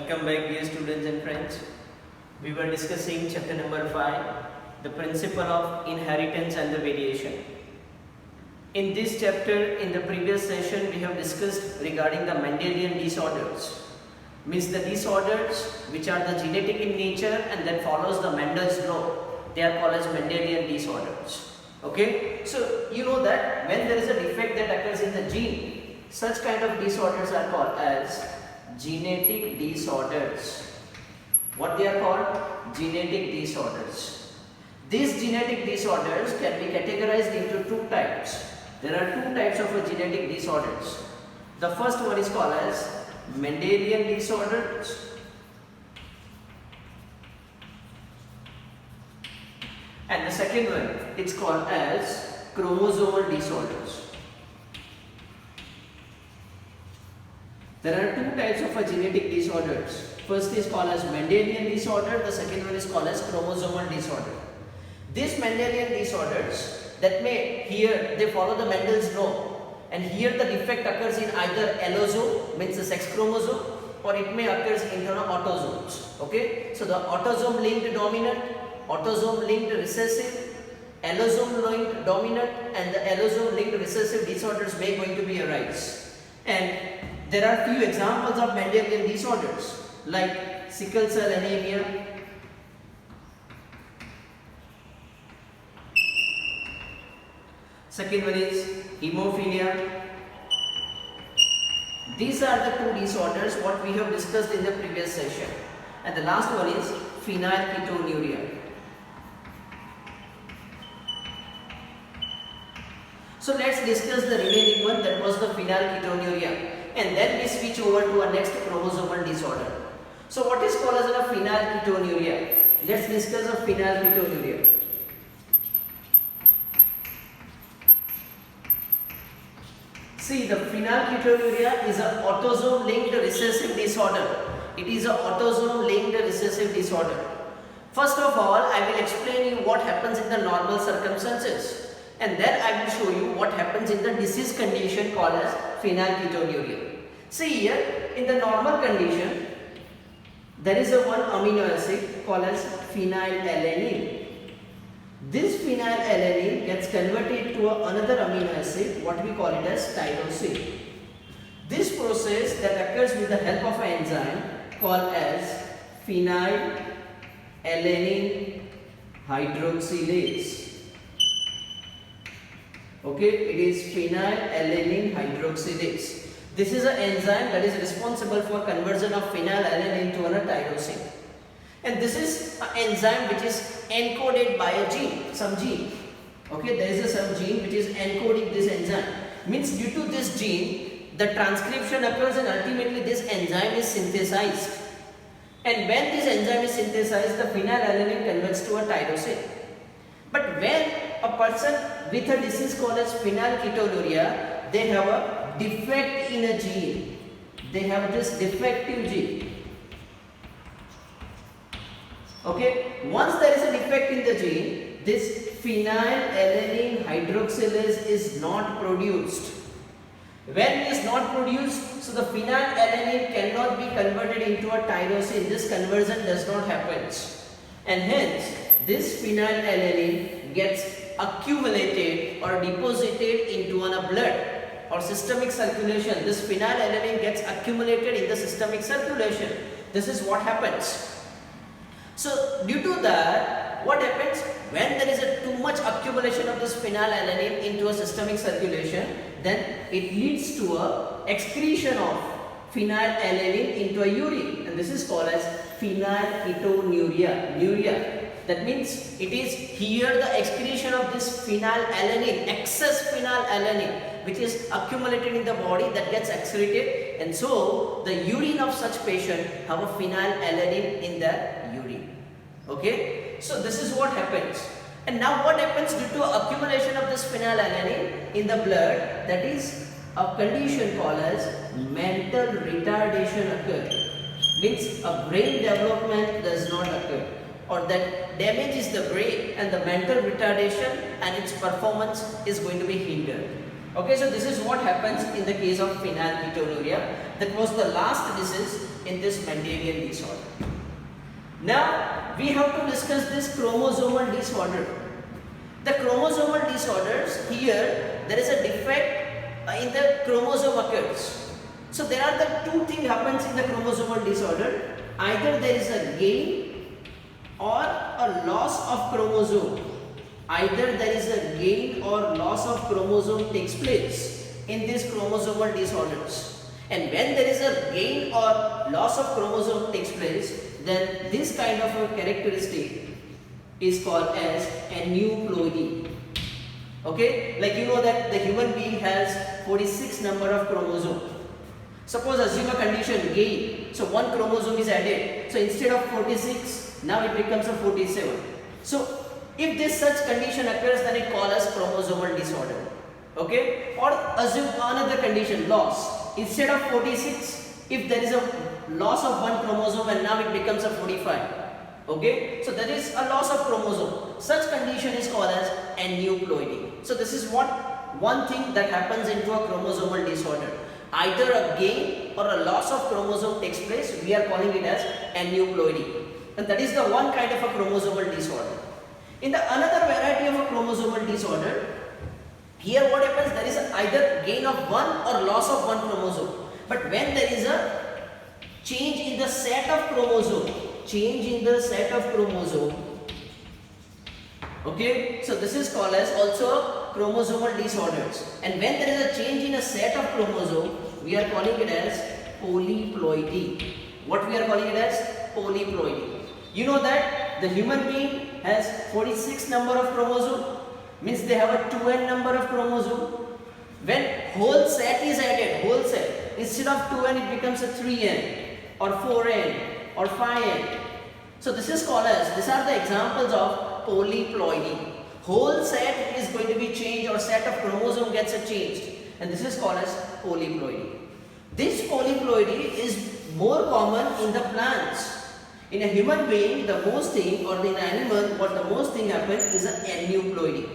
Welcome back, dear students and friends. We were discussing chapter number 5, the principle of inheritance and the variation. In this chapter, in the previous session, we have discussed regarding the Mendelian disorders. Means the disorders which are the genetic in nature and that follows the Mendel's law. They are called as Mendelian disorders. Okay, so you know that when there is a defect that occurs in the gene, such kind of disorders are called as genetic disorders. What they are called? Genetic disorders. These genetic disorders can be categorized into two types. There are two types of genetic disorders. The first one is called as Mendelian disorders. And the second one, it's called as chromosomal disorders. There are two types of genetic disorders. First is called as Mendelian disorder, the second one is called as chromosomal disorder. These Mendelian disorders that they follow the Mendel's law, and here the defect occurs in either allosome, means the sex chromosome, or it may occurs in autosomes. Okay, so the autosome linked dominant, autosome linked recessive, allosome linked dominant, and the allosome linked recessive disorders may going to be arise. And there are few examples of Mendelian disorders like sickle cell anemia, second one is hemophilia. These are the two disorders what we have discussed in the previous session. And the last one is phenylketonuria. So let's discuss the remaining one, that was the phenylketonuria, and then we switch over to our next chromosomal disorder. So what is called as a phenylketonuria? Let's discuss a phenylketonuria. See, the phenylketonuria is an autosome linked recessive disorder. It is an autosome linked recessive disorder. First of all, I will explain you what happens in the normal circumstances, and then I will show you what happens in the disease condition called as phenylketonuria. See here, in the normal condition, there is a one amino acid called as phenylalanine. This phenylalanine gets converted to another amino acid, what we call it as tyrosine. This process that occurs with the help of an enzyme called as phenylalanine hydroxylase. Okay, it is phenylalanine hydroxylase. This is an enzyme that is responsible for conversion of phenylalanine to a tyrosine. And this is an enzyme which is encoded by a gene, some gene. Okay, there is some gene which is encoding this enzyme. Means due to this gene, the transcription occurs and ultimately this enzyme is synthesized. And when this enzyme is synthesized, the phenylalanine converts to a tyrosine. But when a person with a disease called as phenylketonuria, they have a defect in a gene. They have this defective gene. Okay, once there is a defect in the gene, this phenylalanine hydroxylase is not produced. When it is not produced, so the phenylalanine cannot be converted into a tyrosine. This conversion does not happen. And hence, this phenylalanine gets accumulated or deposited into a blood or systemic circulation. This phenylalanine gets accumulated in the systemic circulation. This is what happens. So due to that, what happens when there is too much accumulation of this phenylalanine into a systemic circulation, then it leads to a excretion of phenylalanine into a urine, and this is called as phenylketonuria. That means it is here the excretion of this phenylalanine, excess phenylalanine, which is accumulated in the body, that gets excreted, and so the urine of such patient have a phenylalanine in the urine. Okay, so this is what happens. And now what happens due to accumulation of this phenylalanine in the blood? That is a condition called as mental retardation occur. Means a brain development does not occur, or that damages the brain, and the mental retardation and its performance is going to be hindered. Okay, so this is what happens in the case of phenylketonuria. That was the last disease in this Mendelian disorder. Now we have to discuss this chromosomal disorder. The chromosomal disorders, here there is a defect in the chromosome occurs. So there are the two things happens in the chromosomal disorder. Either there is a gain or a loss of chromosome. Either there is a gain or loss of chromosome takes place in these chromosomal disorders. And when there is a gain or loss of chromosome takes place, then this kind of a characteristic is called as aneuploidy. Okay, like you know that the human being has 46 number of chromosomes. Suppose assume a condition gain, so one chromosome is added. So instead of 46, now it becomes a 47. So if this such condition occurs, then it called as chromosomal disorder. Okay, or assume another condition loss. Instead of 46, if there is a loss of one chromosome and now it becomes a 45. Okay, so that is a loss of chromosome. Such condition is called as aneuploidy. So this is what one thing that happens into a chromosomal disorder. Either a gain or a loss of chromosome takes place. We are calling it as aneuploidy, and that is the one kind of a chromosomal disorder. In the another variety of a chromosomal disorder, here what happens, there is either gain of one or loss of one chromosome. But when there is a change in the set of chromosome, okay, so this is called as also chromosomal disorders. And when there is a change in a set of chromosome, we are calling it as polyploidy. What we are calling it as polyploidy. You know that the human being has 46 number of chromosome, means they have a 2n number of chromosome. When whole set is added, whole set, instead of 2n it becomes a 3n or 4n or 5n. So this is called as, these are the examples of polyploidy. Whole set is going to be changed or set of chromosome gets changed, and this is called as polyploidy. This polyploidy is more common in the plants. In a human being, the most thing, or in an animal, what the most thing happens is an aneuploidy.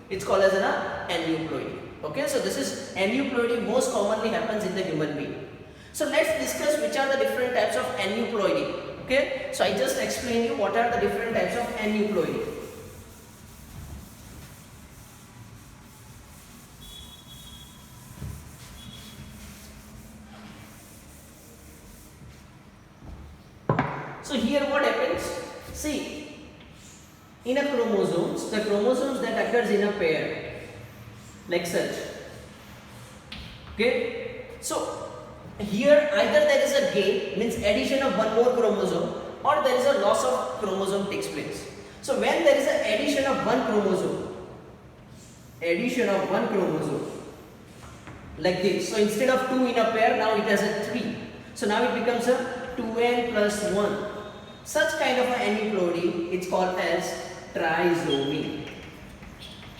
It's called as an aneuploidy. Okay, so this is aneuploidy most commonly happens in the human being. So let's discuss which are the different types of aneuploidy. Okay, so I just explained you what are the different types of aneuploidy. So here what happens? See, in a chromosomes, the chromosomes that occurs in a pair, like such. Okay, so here either there is a gain, means addition of one more chromosome, or there is a loss of chromosome takes place. So when there is an addition of one chromosome, like this. So instead of 2 in a pair, now it has a 3. So now it becomes a 2n plus 1. Such kind of an aneuploidy, it's called as trisomy.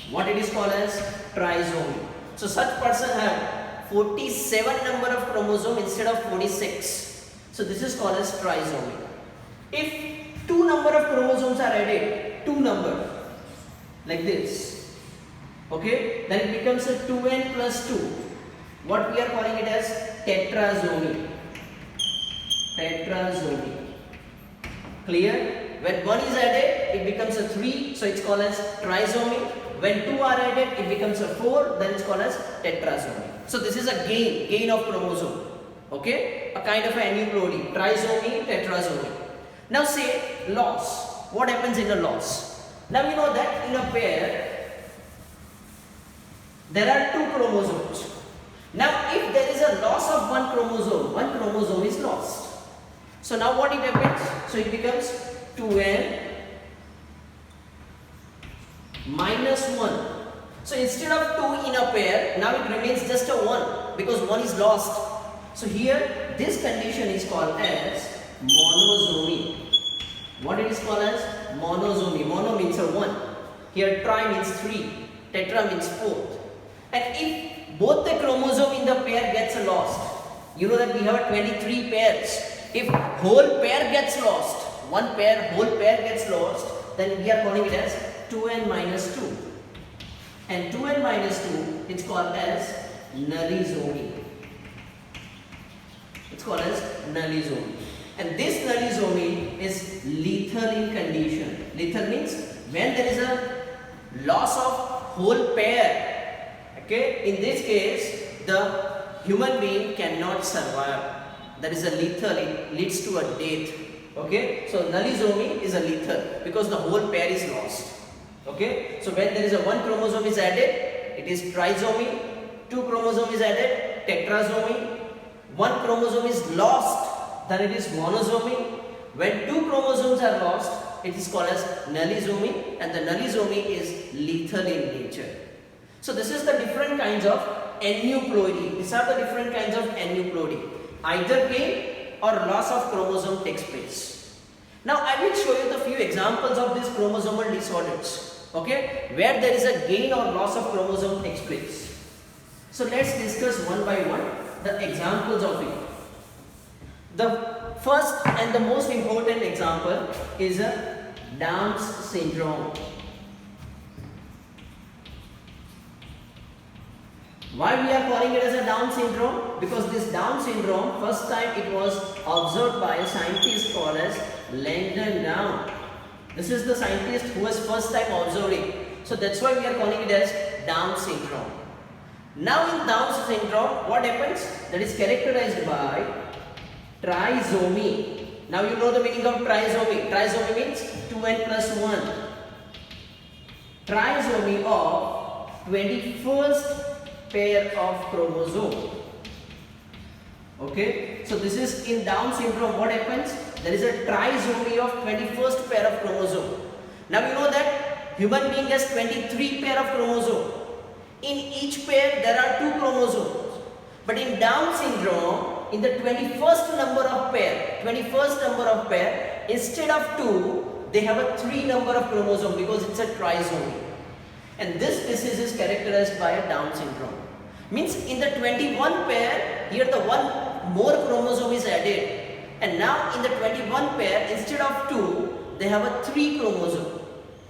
What it is called as trisomy. So such person have 47 number of chromosome instead of 46. So this is called as trisomy. If 2 number of chromosomes are added, 2 number, like this, okay, then it becomes a 2n plus 2. What we are calling it as tetrasomy. Clear? When 1 is added, it becomes a 3, so it's called as trisomy. When 2 are added, it becomes a 4, then it's called as tetrasomy. So this is a gain of chromosome. Okay, a kind of aneuploidy, trisomy, tetrasomy. Now say loss. What happens in a loss? Now you know that in a pair, there are 2 chromosomes. Now if there is a loss of one chromosome is lost. So now what it happens? So it becomes 2n minus 1. So instead of 2 in a pair, now it remains just a 1 because 1 is lost. So here this condition is called as monosomy. What it is called as? Monosomy. Mono means a 1. Here tri means 3. Tetra means 4. And if both the chromosome in the pair gets lost, you know that we have 23 pairs. If whole pair gets lost, whole pair gets lost, then we are calling it as 2n minus 2. and 2n minus 2 it's called as nullisomy. It's called as nullisomy. And this nullisomy is lethal in condition. Lethal means when there is a loss of whole pair. Okay, in this case the human being cannot survive. That is a lethal, it leads to a death. Okay, so nullisomy is a lethal because the whole pair is lost. Okay, so when there is a one chromosome is added, it is trisomy. Two chromosome is added, tetrasomy. One chromosome is lost, then it is monosomy. When two chromosomes are lost, it is called as nullisomy, and the nullisomy is lethal in nature. So this is the different kinds of aneuploidy. These are the different kinds of aneuploidy. Either gain or loss of chromosome takes place. Now I will show you the few examples of these chromosomal disorders, okay, where there is a gain or loss of chromosome takes place. So let's discuss one by one the examples of it. The first and the most important example is a Down's syndrome. Why we are calling it as a Down syndrome? Because this Down syndrome, first time it was observed by a scientist called as Langdon Down. This is the scientist who was first time observed it. So that's why we are calling it as Down syndrome. Now in Down syndrome, what happens? That is characterized by trisomy. Now you know the meaning of trisomy. Trisomy means 2n plus 1. Trisomy of 21st pair of chromosome. Okay, so this is in Down syndrome. What happens? There is a trisomy of 21st pair of chromosome. Now you know that human being has 23 pair of chromosome. In each pair there are 2 chromosomes. But in Down syndrome, in the 21st number of pair, instead of 2, they have a 3 number of chromosome because it's a trisomy. And this disease is characterized by a Down syndrome. Means in the 21 pair, here the one more chromosome is added. And now in the 21 pair, instead of 2, they have a 3 chromosome.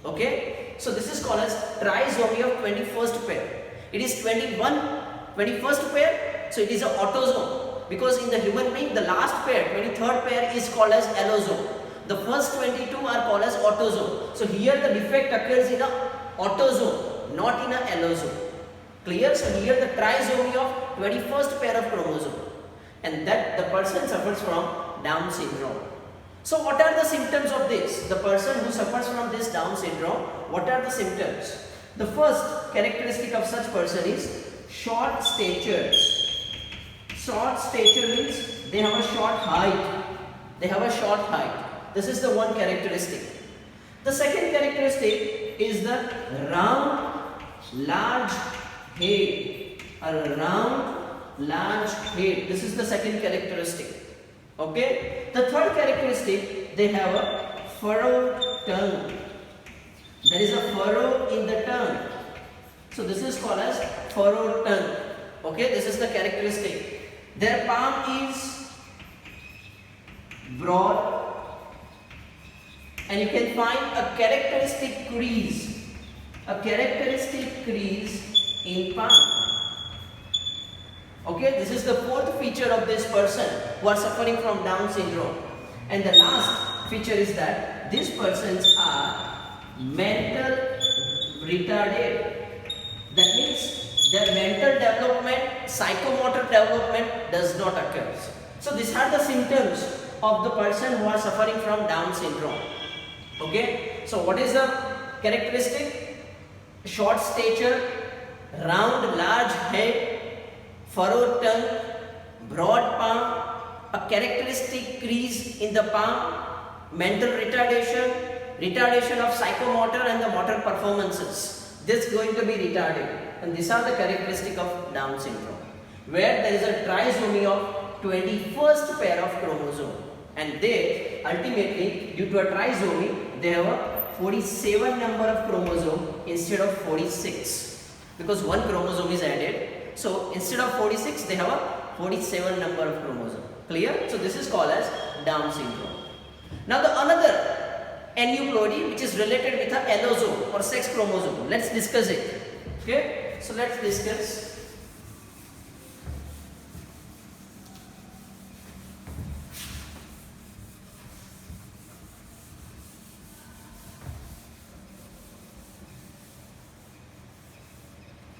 Okay? So this is called as trisomy of 21st pair. It is 21st pair, so it is an autosome. Because in the human being, the last pair, 23rd pair is called as allosome. The first 22 are called as autosome. So here the defect occurs in an autosome, not in an allosome. Clear? So here the trisomy of 21st pair of chromosome. And that the person suffers from Down syndrome. So what are the symptoms of this? The person who suffers from this Down syndrome, what are the symptoms? The first characteristic of such person is short stature. Short stature means they have a short height. They have a short height. This is the one characteristic. The second characteristic is the round, large head. A round, large head. This is the second characteristic. Okay. The third characteristic, they have a furrowed tongue. There is a furrow in the tongue. So this is called as furrowed tongue. Okay, this is the characteristic. Their palm is broad, and you can find a characteristic crease. A characteristic crease in palm. Okay, this is the fourth feature of this person who are suffering from Down syndrome. And the last feature is that these persons are mental retarded. That means their mental development, psychomotor development does not occur. So these are the symptoms of the person who are suffering from Down syndrome. Okay, so what is the characteristic? Short stature, round large head, furrowed tongue, broad palm, a characteristic crease in the palm, mental retardation, retardation of psychomotor and the motor performances. This is going to be retarded, and these are the characteristics of Down syndrome, where there is a trisomy of 21st pair of chromosome, and they ultimately, due to a trisomy, they have a 47 number of chromosome instead of 46, because one chromosome is added. So instead of 46, they have a 47 number of chromosome. Clear? So this is called as Down syndrome. Now the another aneuploidy which is related with a allosome or sex chromosome. Let's discuss it. Okay, so let's discuss.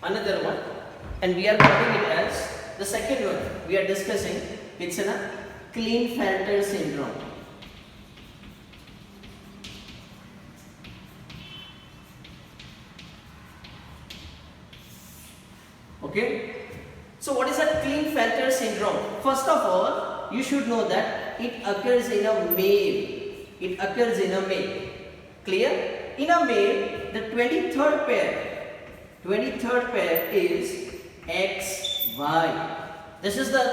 Another one, and we are calling it as the second one we are discussing. It's a Klinefelter syndrome. Okay, so what is a Klinefelter syndrome? First of all, you should know that it occurs in a male. It occurs in a male. Clear? In a male, the 23rd pair is XY. This is the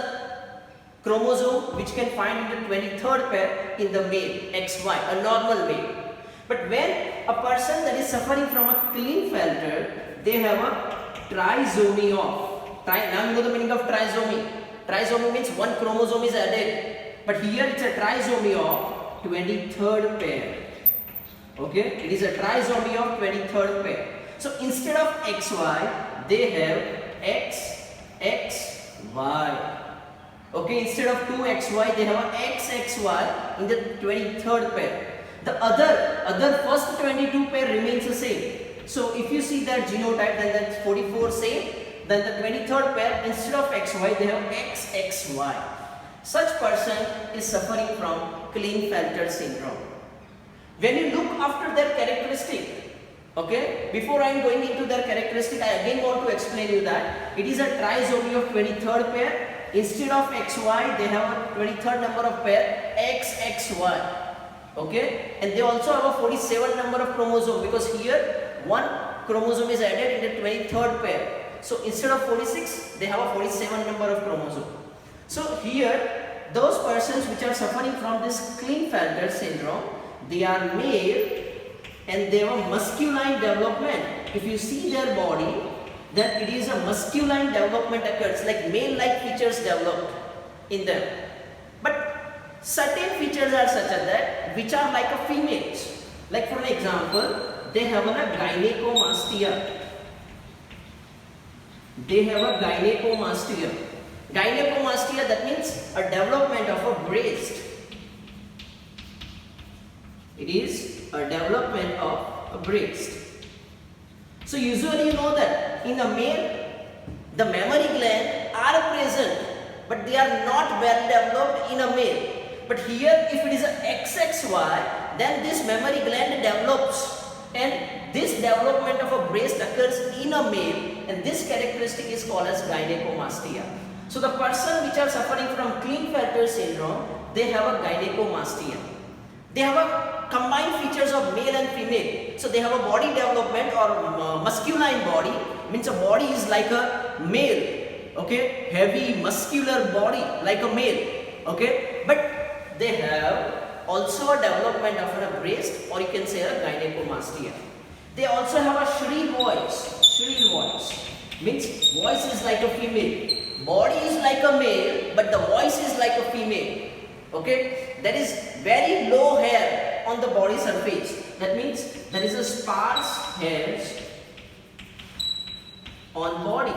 chromosome which can find in the 23rd pair in the male, XY, a normal male. But when a person that is suffering from a Klinefelter, they have a trisomy of. Now you know the meaning of trisomy. Trisomy means one chromosome is added. But here it's a trisomy of 23rd pair. Okay, it is a trisomy of 23rd pair. So instead of XY, they have XXY. Okay, instead of 2XY, they have a XXY in the 23rd pair. The other first 22 pair remains the same. So if you see that genotype, then that's 44 same. Then the 23rd pair, instead of XY, they have XXY. Such person is suffering from Klinefelter syndrome. When you look after their characteristic, okay, before I am going into their characteristic, I again want to explain you that it is a trisomy of 23rd pair. Instead of XY, they have a 23rd number of pair XXY. Okay, and they also have a 47 number of chromosome, because here one chromosome is added in the 23rd pair. So instead of 46, they have a 47 number of chromosome. So here, those persons which are suffering from this Klinefelter syndrome, they are male and they have a masculine development. If you see their body, then it is a masculine development occurs, like male-like features developed in them. But certain features are such as that which are like a females. Like for an example, they have a gynecomastia. They have a gynecomastia. Gynecomastia, that means a development of a breast. It is a development of a breast. So usually you know that in a male, the mammary gland are present, but they are not well developed in a male. But here, if it is a XXY, then this mammary gland develops, and this development of a breast occurs in a male, and this characteristic is called as gynecomastia. So the person which are suffering from Klinefelter syndrome, they have a gynecomastia. They have a combined features of male and female. So they have a body development or masculine body, means a body is like a male, okay, heavy muscular body like a male, okay, but they have also a development of a breast, or you can say a gynecomastia. They also have a shrill voice, means voice is like a female, body is like a male, but the voice is like a female, okay. There is very low hair on the body surface. That means there is a sparse hairs on body.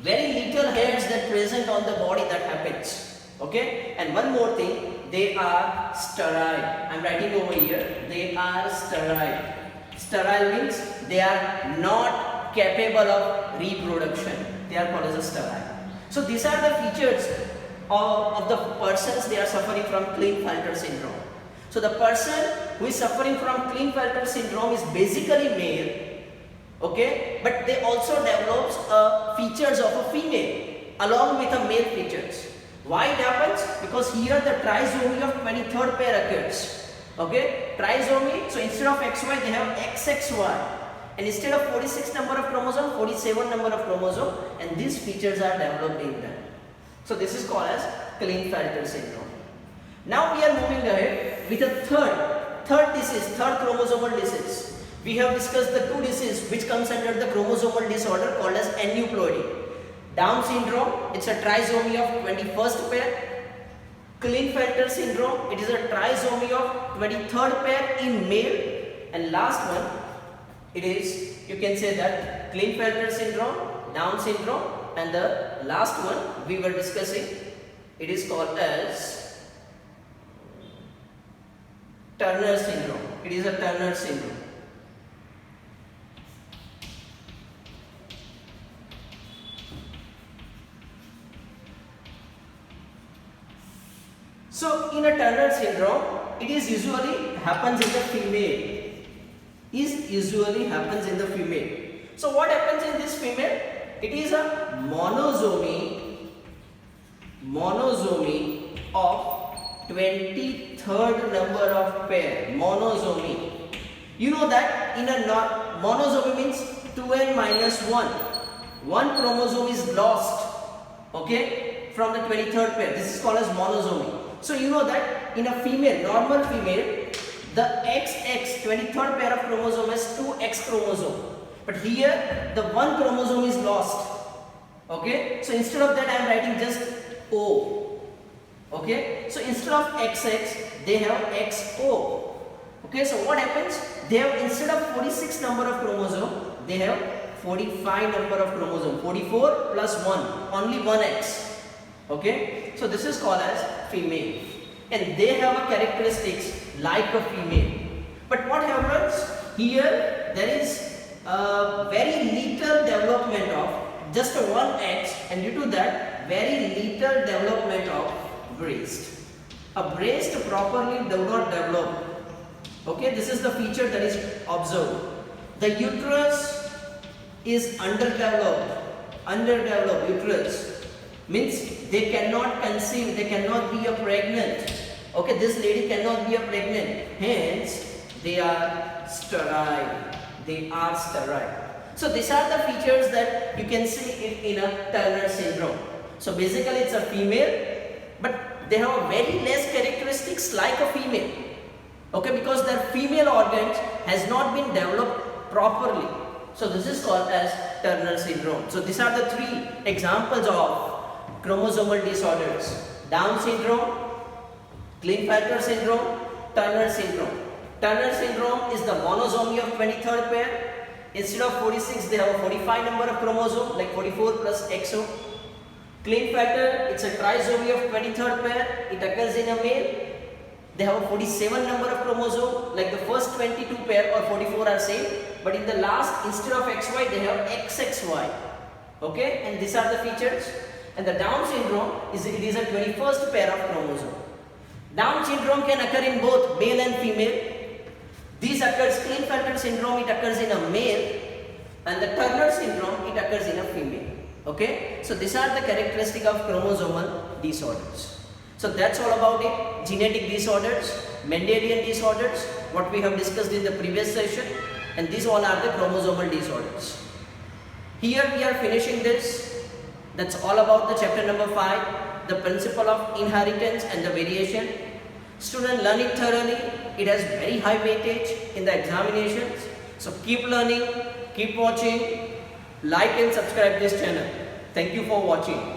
Very little hairs that present on the body that happens. Okay. And one more thing, they are sterile. I am writing over here. They are sterile. Sterile means they are not capable of reproduction. They are called as a sterile. So these are the features of the persons they are suffering from Klinefelter syndrome. So the person who is suffering from Klinefelter syndrome is basically male, okay, but they also develops features of a female along with a male features. Why it happens? Because here the trisomy of 23rd pair occurs, okay, trisomy. So instead of XY, they have XXY, and instead of 46 number of chromosome, 47 number of chromosome, and these features are developed in them. So this is called as Klinefelter syndrome. Now we are moving ahead with a third disease, third chromosomal disease. We have discussed the two diseases which comes under the chromosomal disorder called as aneuploidy. Down syndrome, it's a trisomy of 21st pair. Klinefelter syndrome, it is a trisomy of 23rd pair in male. And last one, it is, you can say that Klinefelter syndrome, Down syndrome, and the last one we were discussing, it is called as Turner syndrome. It is a Turner syndrome. So in a Turner syndrome, it is usually happens in the female. So what happens in this female? It is a monosomy of 23rd number of pair. Monosomy. You know that in a monosomy means 2n minus 1. One chromosome is lost. Okay, from the 23rd pair. This is called as monosomy. So you know that in a female, normal female, the XX 23rd pair of chromosome has 2X chromosome. But here the one chromosome is lost. Okay, so instead of that I am writing just O. Okay, so instead of XX they have XO. Okay, so what happens? They have, instead of 46 number of chromosome, they have 45 number of chromosome. 44 plus 1, only 1X. Okay, so this is called as female, and they have a characteristics like a female. But what happens here? There is very little development of just a 1X, and due to that very little development of breast. A breast properly does not develop. Okay, this is the feature that is observed. The uterus is underdeveloped uterus means they cannot conceive, they cannot be a pregnant. Okay, this lady cannot be a pregnant, hence they are sterile. So these are the features that you can see in a Turner syndrome. So basically it's a female, but they have very less characteristics like a female. Okay, because their female organs has not been developed properly. So this is called as Turner syndrome. So these are the three examples of chromosomal disorders: Down syndrome, Klinefelter syndrome, Turner syndrome. Turner syndrome is the monosomy of 23rd pair. Instead of 46, they have a 45 number of chromosome, like 44 plus XO. Klinefelter, it's a trisomy of 23rd pair. It occurs in a male. They have a 47 number of chromosome, like the first 22 pair or 44 are same, but in the last, instead of XY, they have XXY. Okay, and these are the features. And the Down syndrome is a 21st pair of chromosome. Down syndrome can occur in both male and female. This occurs, Klinefelter syndrome, it occurs in a male, and the Turner syndrome, it occurs in a female. Okay, so these are the characteristics of chromosomal disorders. So that's all about it. Genetic disorders, Mendelian disorders, what we have discussed in the previous session, and these all are the chromosomal disorders. Here we are finishing this. That's all about the chapter number 5, the principle of inheritance and the variation. Student, learn it thoroughly. It has very high weightage in the examinations. So keep learning, keep watching, like and subscribe this channel. Thank you for watching.